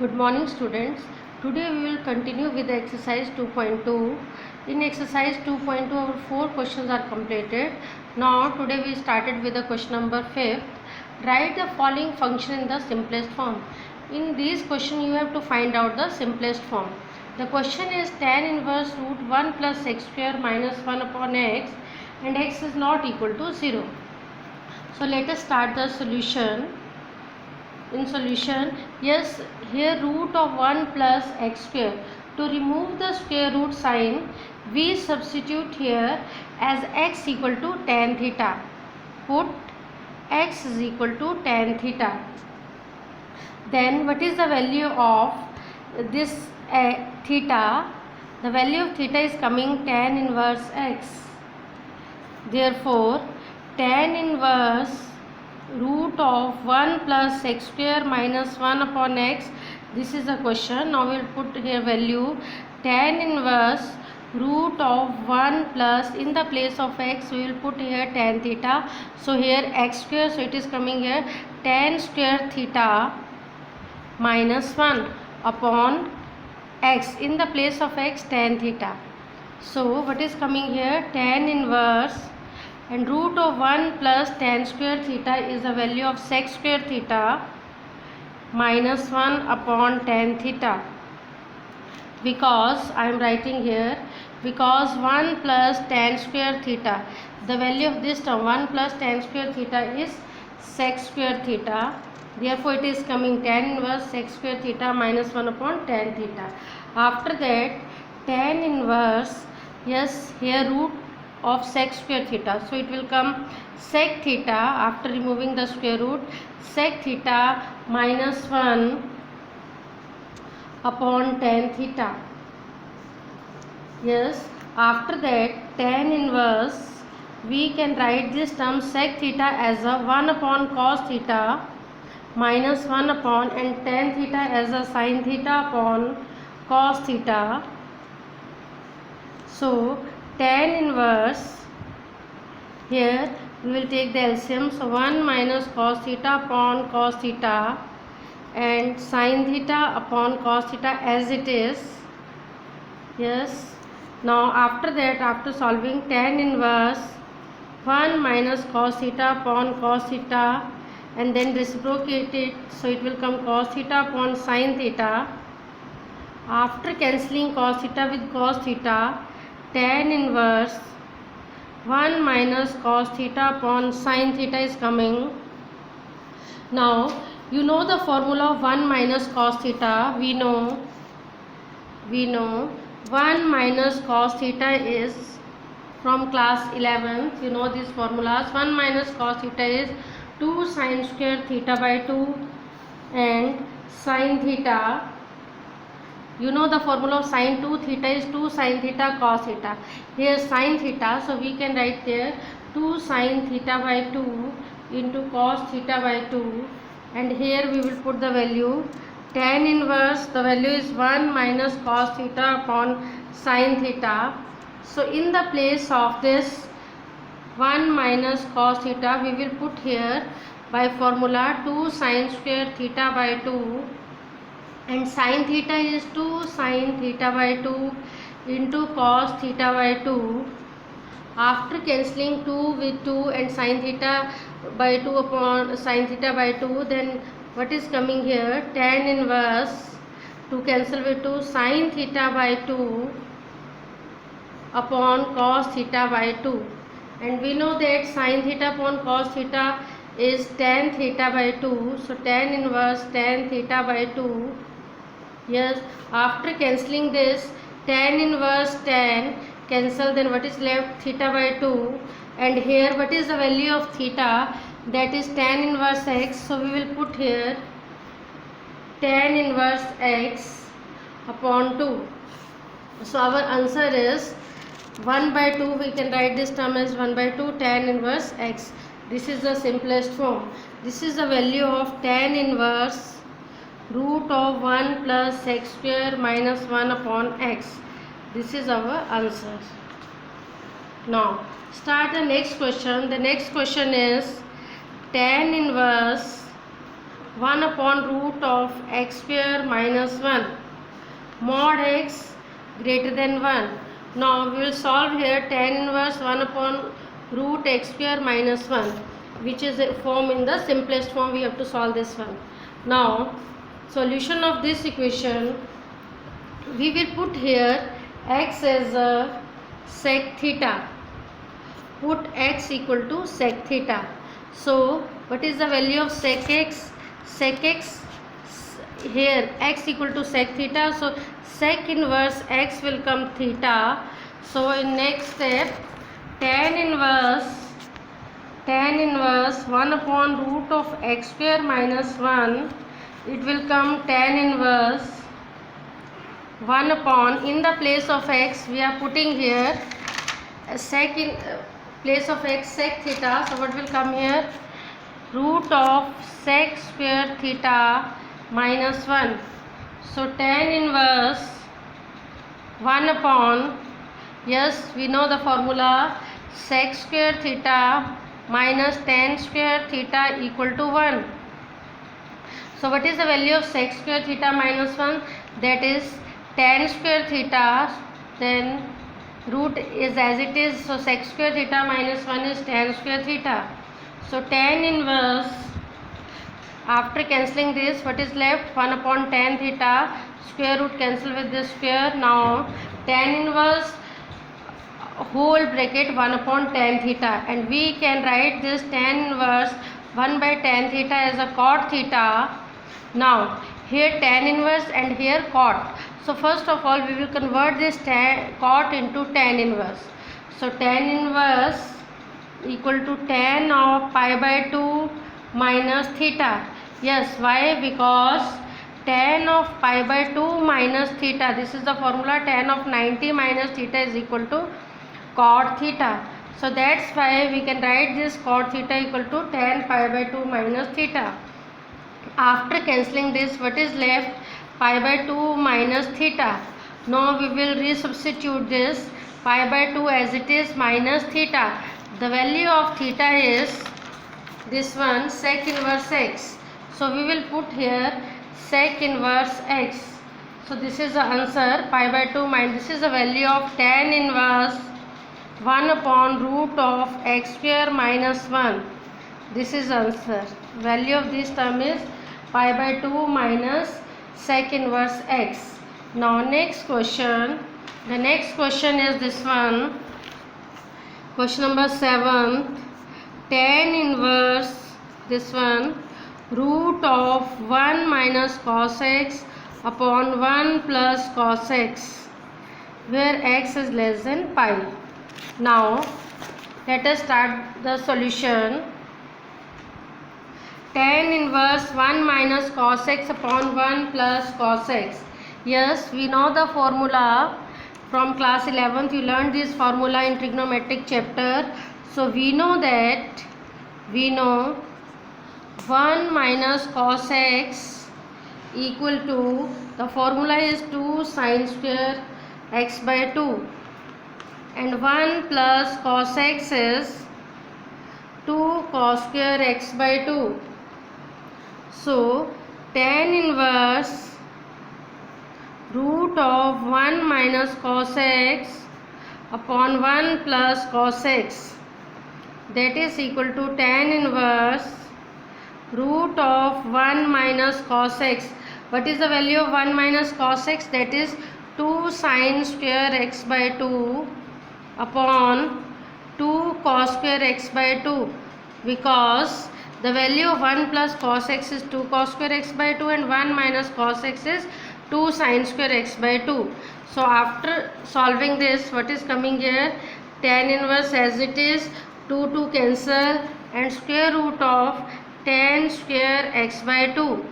Good morning students. Today we will continue with the exercise 2.2. In exercise 2.2 our 4 questions are completed. Now today we started with the question number 5. Write the following function in the simplest form. In this question you have to find out the simplest form. The question is tan inverse root 1 plus x square minus 1 upon x and x is not equal to 0. So let us start the solution. In solution, yes, here root of 1 plus x square. To remove the square root sign, we substitute here as x equal to tan theta. Put x is equal to tan theta. Then what is the value of this theta? The value of theta is coming tan inverse x. Therefore, tan inverse root of 1 plus x square minus 1 upon x, this is the question. Now we will put here value tan inverse root of 1 plus, in the place of x we will put here tan theta. So here x square, so it is coming here tan square theta minus 1 upon x, in the place of x tan theta. So what is coming here, tan inverse and root of 1 plus tan square theta is the value of sec square theta minus 1 upon tan theta. Because I am writing here, because 1 plus tan square theta, the value of this term 1 plus tan square theta is sec square theta. Therefore it is coming tan inverse sec square theta minus 1 upon tan theta. After that tan inverse, yes, here root of sec square theta, so it will come sec theta after removing the square root, sec theta minus 1 upon tan theta. Yes, after that tan inverse, we can write this term sec theta as a 1 upon cos theta minus 1 upon, and tan theta as a sin theta upon cos theta. So tan inverse, here we will take the LCM, so 1 minus cos theta upon cos theta and sin theta upon cos theta as it is. Yes, now after that, after solving tan inverse 1 minus cos theta upon cos theta and then reciprocate it, so it will come cos theta upon sin theta. After cancelling cos theta with cos theta, tan inverse 1 minus cos theta upon sin theta is coming. Now you know the formula of 1 minus cos theta. We know 1 minus cos theta is from class 11th. You know these formulas. 1 minus cos theta is 2 sin square theta by 2 and sin theta. You know the formula of sin 2 theta is 2 sin theta cos theta. Here sin theta, so we can write there 2 sin theta by 2 into cos theta by 2, and here we will put the value tan inverse, the value is 1 minus cos theta upon sin theta. So in the place of this 1 minus cos theta, we will put here by formula 2 sin square theta by 2, and sin theta is 2 sin theta by 2 into cos theta by 2. After cancelling 2 with 2 and sin theta by 2 upon sin theta by 2, then what is coming here, tan inverse, to cancel with 2, sin theta by 2 upon cos theta by 2, and we know that sin theta upon cos theta is tan theta by 2, so tan inverse tan theta by 2. Yes, after cancelling this tan inverse tan cancel, then what is left, theta by 2, and here what is the value of theta, that is tan inverse x, so we will put here tan inverse x upon 2. So our answer is 1 by 2, we can write this term as 1 by 2 tan inverse x. This is the simplest form. This is the value of tan inverse root of 1 plus x square minus 1 upon x. This is our answer. Now start the next question. The next question is tan inverse 1 upon root of x square minus 1 mod x greater than 1. Now we will solve here tan inverse 1 upon root x square minus 1, which is a form in the simplest form. We have to solve this one. Now solution of this equation, we will put here x as a sec theta. Put x equal to sec theta. So what is the value of sec x? Sec x, here x equal to sec theta, so sec inverse x will come theta. So in next step, tan inverse 1 upon root of x square minus 1, it will come tan inverse 1 upon, in the place of x we are putting here sec, in place of x sec theta. So what will come here? Root of sec square theta minus 1. So tan inverse 1 upon, yes, we know the formula, sec square theta minus tan square theta equal to 1. So what is the value of sec square theta minus 1? That is tan square theta, then root is as it is, so sec square theta minus 1 is tan square theta. So tan inverse, after cancelling this, what is left? 1 upon tan theta, square root cancel with this square. Now tan inverse whole bracket 1 upon tan theta, and we can write this tan inverse 1 by tan theta as a cot theta. Now here tan inverse and here cot. So first of all we will convert this cot into tan inverse. So tan inverse equal to tan of pi by 2 minus theta. Yes, why? Because tan of pi by 2 minus theta, this is the formula, tan of 90 minus theta is equal to cot theta. So that's why we can write this cot theta equal to tan pi by 2 minus theta. After cancelling this, what is left? Pi by 2 minus theta. Now we will resubstitute this pi by 2 as it is minus theta. The value of theta is this one, sec inverse x. So we will put here sec inverse x. So this is the answer, pi by 2 minus, this is the value of tan inverse 1 upon root of x square minus 1. This is answer. Value of this term is pi by 2 minus sec inverse x. Now next question. The next question is this one. Question number 7. Tan inverse, this one, root of 1 minus cos x upon 1 plus cos x, where x is less than pi. Now let us start the solution. Tan inverse 1 minus cos x upon 1 plus cos x. Yes, we know the formula from class 11th. You learned this formula in trigonometric chapter. So we know 1 minus cos x equal to, the formula is 2 sin square x by 2, and 1 plus cos x is 2 cos square x by 2. So tan inverse root of 1 minus cos x upon 1 plus cos x, that is equal to tan inverse root of 1 minus cos x. What is the value of 1 minus cos x? That is 2 sin square x by 2 upon 2 cos square x by 2, because the value of 1 plus cos x is 2 cos square x by 2 and 1 minus cos x is 2 sin square x by 2. So after solving this, what is coming here? Tan inverse as it is, 2 cancel, and square root of tan square x by 2.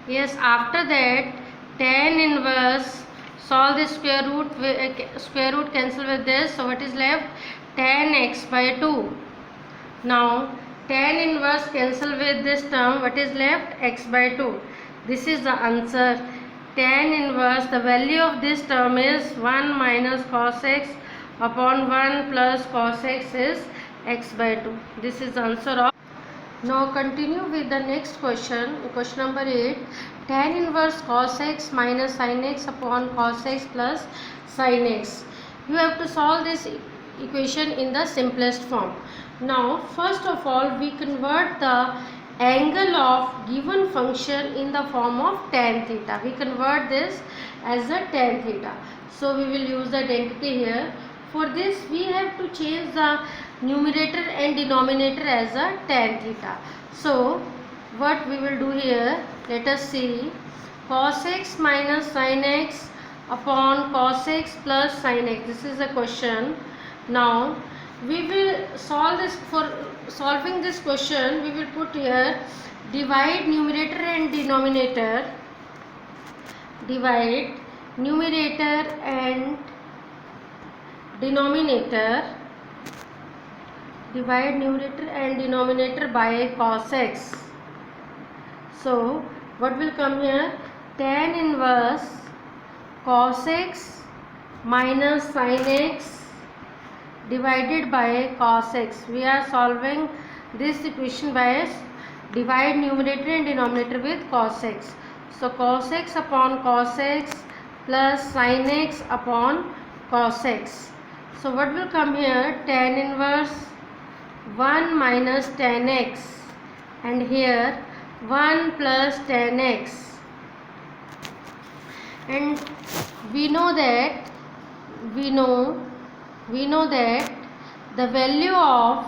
Yes, after that tan inverse, solve the square root cancel with this, so what is left? Tan x by 2. Now tan inverse cancel with this term, what is left? X by 2. This is the answer. Tan inverse, the value of this term is 1 minus cos x upon 1 plus cos x is x by 2. This is the answer of Now continue with the next question. Question number 8. Tan inverse cos x minus sin x upon cos x plus sin x. You have to solve this equation in the simplest form. Now first of all we convert the angle of given function in the form of tan theta. We convert this as a tan theta. So we will use the identity here. For this we have to change the numerator and denominator as a tan theta. So what we will do here, let us see, cos x minus sin x upon cos x plus sin x. This is the question. Now we will solve this. For solving this question we will put here divide numerator and denominator, divide numerator and denominator, divide numerator and denominator by cos x. So what will come here, tan inverse cos x minus sin x divided by cos x. We are solving this equation by divide numerator and denominator with cos x. So cos x upon cos x plus sin x upon cos x. So what will come here, tan inverse 1 minus tan x, and here 1 plus tan x. And we know that the value of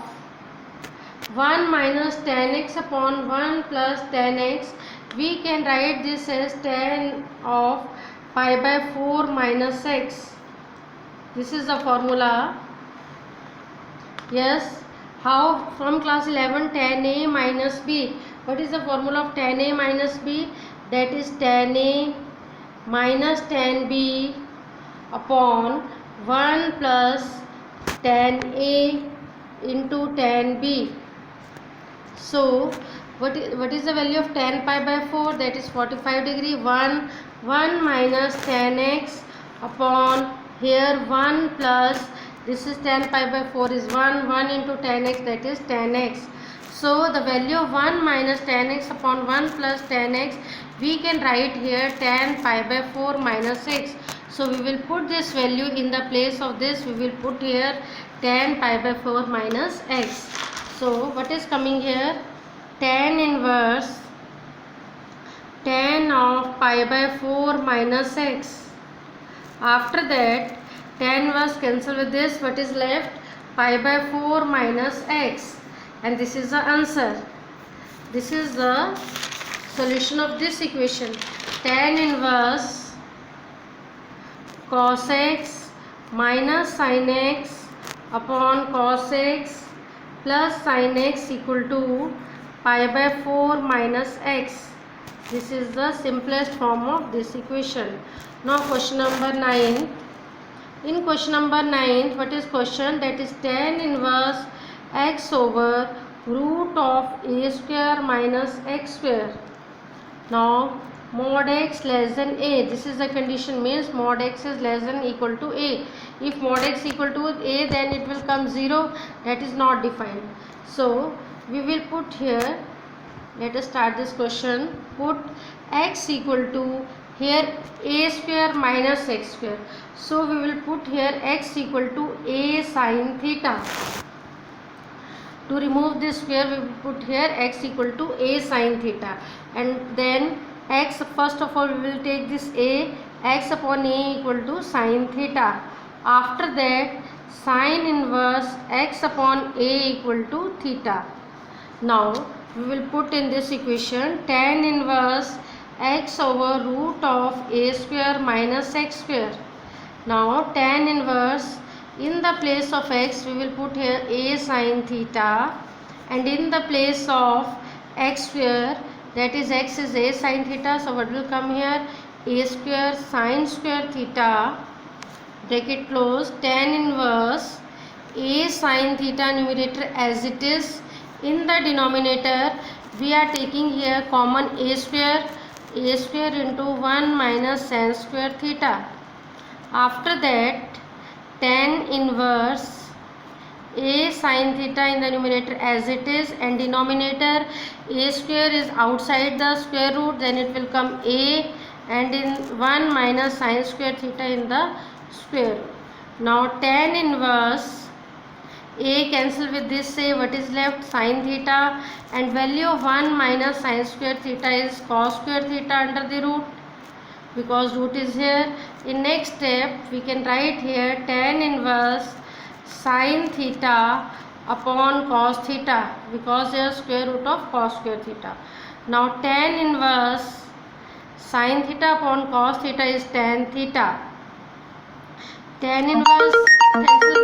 1 minus tan x upon 1 plus tan x, we can write this as tan of pi by 4 minus x. This is the formula. Yes, how? From class 11, tan a minus b. What is the formula of tan a minus b? That is tan a minus tan b upon 1 plus tan a into tan b. So what is the value of tan pi by 4? That is 45 degree. 1 minus tan x upon here 1 plus, this is tan pi by 4 is 1 into tan x, that is tan x. So the value of 1 minus tan x upon 1 plus tan x, we can write here tan pi by 4 minus x. So we will put this value in the place of this, we will put here tan pi by 4 minus x. So what is coming here, tan inverse tan of pi by 4 minus x. After that tan inverse cancel with this, what is left, pi by 4 minus x, and this is the answer. This is the solution of this equation. Tan inverse cos x minus sin x upon cos x plus sin x equal to pi by 4 minus x. This is the simplest form of this equation. Now question number 9. In question number 9, what is question? That is tan inverse x over root of a square minus x square. Now mod x less than a. This is the condition, means mod x is less than equal to a. If mod x equal to a, then it will come 0. That is not defined. So we will put here, let us start this question. Put x equal to here a square minus x square. So we will put here x equal to a sin theta. To remove this square, we will put here x equal to a sin theta, and then x, first of all we will take this a, x upon a equal to sin theta. After that sin inverse x upon a equal to theta. Now we will put in this equation tan inverse x over root of a square minus x square. Now tan inverse, in the place of x we will put here a sin theta, and in the place of x square, that is x is a sin theta, so what will come here, a square sin square theta, bracket close, tan inverse a sin theta numerator as it is. In the denominator we are taking here common a square into 1 minus sin square theta. After that tan inverse a sin theta in the numerator as it is, and denominator a square is outside the square root, then it will come a, and in 1 minus sin square theta in the square root. Now tan inverse a cancel with this, say what is left, sin theta, and value of 1 minus sin square theta is cos square theta under the root, because root is here. In next step we can write here tan inverse sin theta upon cos theta, because here square root of cos square theta. Now tan inverse sin theta upon cos theta is tan theta. Tan inverse cancel